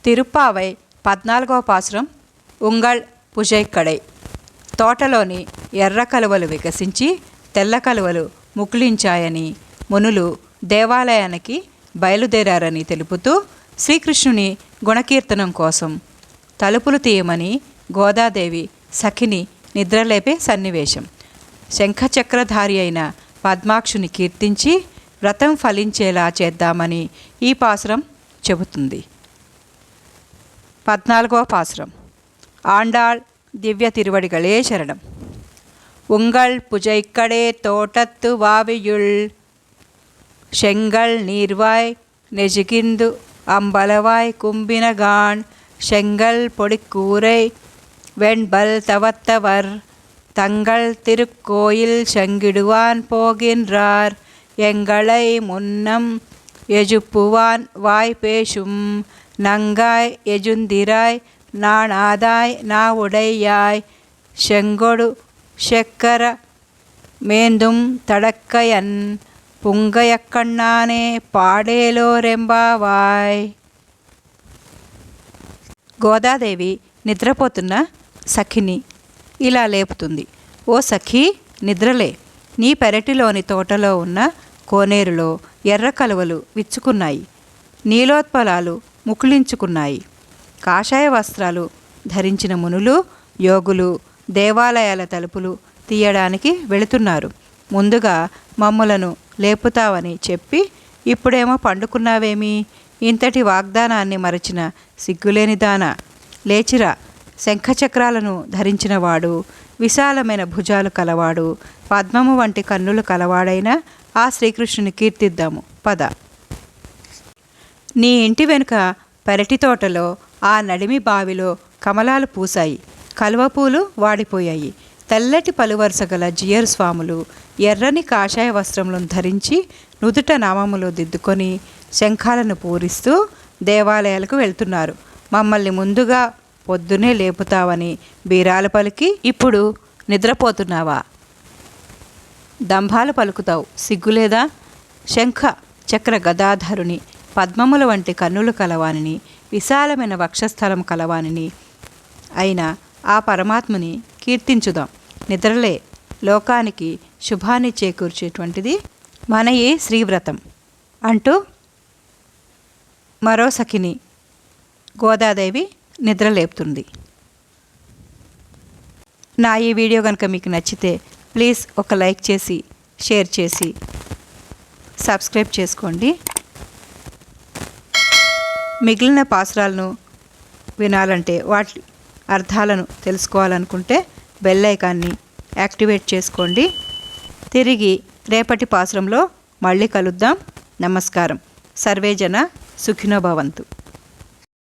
తిరుప్పావై 14వ పాసురం. ఉంగళ్ పుజైక్కడై. తోటలోని ఎర్ర కలువలు వికసించి తెల్ల కలువలు ముకుళించాయని మునులు దేవాలయానికి బయలుదేరారని తెలుపుతూ శ్రీకృష్ణుని గుణకీర్తనం కోసం తలుపులు తీయమని గోదాదేవి సఖిని నిద్రలేపే సన్నివేశం. శంఖచక్రధారి అయిన పద్మాక్షుని కీర్తించి వ్రతం ఫలించేలా చేద్దామని ఈ పాసురం చెబుతుంది. 14వ పాసురం. ఆండాళ్ దివ్య తిరువడిగళే శరణం. ఉంగళ్ పుజైక్కడే తోటత్తు వావియుళ్ செங்கல் நீர்வாய் நெஜுகிந்து அம்பலவாய் கும்பினகான் செங்கல் பொடிக்கூரை வெண்பல் தவத்தவர் தங்கள் திருக்கோயில் செங்கிடுவான் போகின்றார் எங்களை முன்னம் எஜுப்புவான் வாய் பேசும் நங்காய் எஜுந்திராய் நாணாதாய் நாவுடையாய் செங்கொடு செக்கர மேந்தும் தடக்கையன் పుంగయక్కన్నానే పాడేలో రెంబావాయ్. గోదాదేవి నిద్రపోతున్న సఖిని ఇలా లేపుతుంది. ఓ సఖీ, నిద్రలే. నీ పెరటిలోని తోటలో ఉన్న కోనేరులో ఎర్ర కలువలు విచ్చుకున్నాయి, నీలోత్పలాలు ముకుళించుకున్నాయి. కాషాయ వస్త్రాలు ధరించిన మునులు యోగులు దేవాలయాల తలుపులు తీయడానికి వెళుతున్నారు. ముందుగా మమ్ములను లేపుతావని చెప్పి ఇప్పుడేమో పండుకున్నావేమి? ఇంతటి వాగ్దానాన్ని మరచిన సిగ్గులేనిదానా, లేచిరా. శంఖచక్రాలను ధరించినవాడు, విశాలమైన భుజాలు కలవాడు, పద్మము వంటి కన్నులు కలవాడైన ఆ శ్రీకృష్ణుని కీర్తిద్దాము పద. నీ ఇంటి వెనుక పెరటి తోటలో ఆ నడిమి బావిలో కమలాలు పూసాయి, కలువపూలు వాడిపోయాయి. తెల్లటి పలువరుస గల జియరు స్వాములు ఎర్రని కాషాయ వస్త్రములను ధరించి నుదుట నామములు దిద్దుకొని శంఖాలను పూరిస్తూ దేవాలయాలకు వెళ్తున్నారు. మమ్మల్ని ముందుగా పొద్దునే లేపుతావని బీరాలు పలికి ఇప్పుడు నిద్రపోతున్నావా? దంభాలు పలుకుతావు, సిగ్గులేదా? శంఖ చక్ర గదాధరుని, పద్మముల వంటి కన్నులు కలవానిని, విశాలమైన వక్షస్థలం కలవానిని అయిన ఆ పరమాత్మని కీర్తించుదాం. నిద్రలే. లోకానికి శుభాన్ని చేకూర్చేటువంటిది మన ఈ శ్రీవ్రతం అంటూ మరో సఖిని గోదాదేవి నిద్రలేపుతుంది. నా ఈ వీడియో కనుక మీకు నచ్చితే ప్లీజ్ ఒక లైక్ చేసి షేర్ చేసి సబ్స్క్రైబ్ చేసుకోండి. మిగిలిన పాసురాలను వినాలంటే వాటి అర్థాలను తెలుసుకోవాలనుకుంటే బెల్ ఐకాన్ని యాక్టివేట్ చేసుకోండి. తిరిగి రేపటి పాసురంలో మళ్ళీ కలుద్దాం. నమస్కారం. సర్వేజన సుఖినో భవంతు.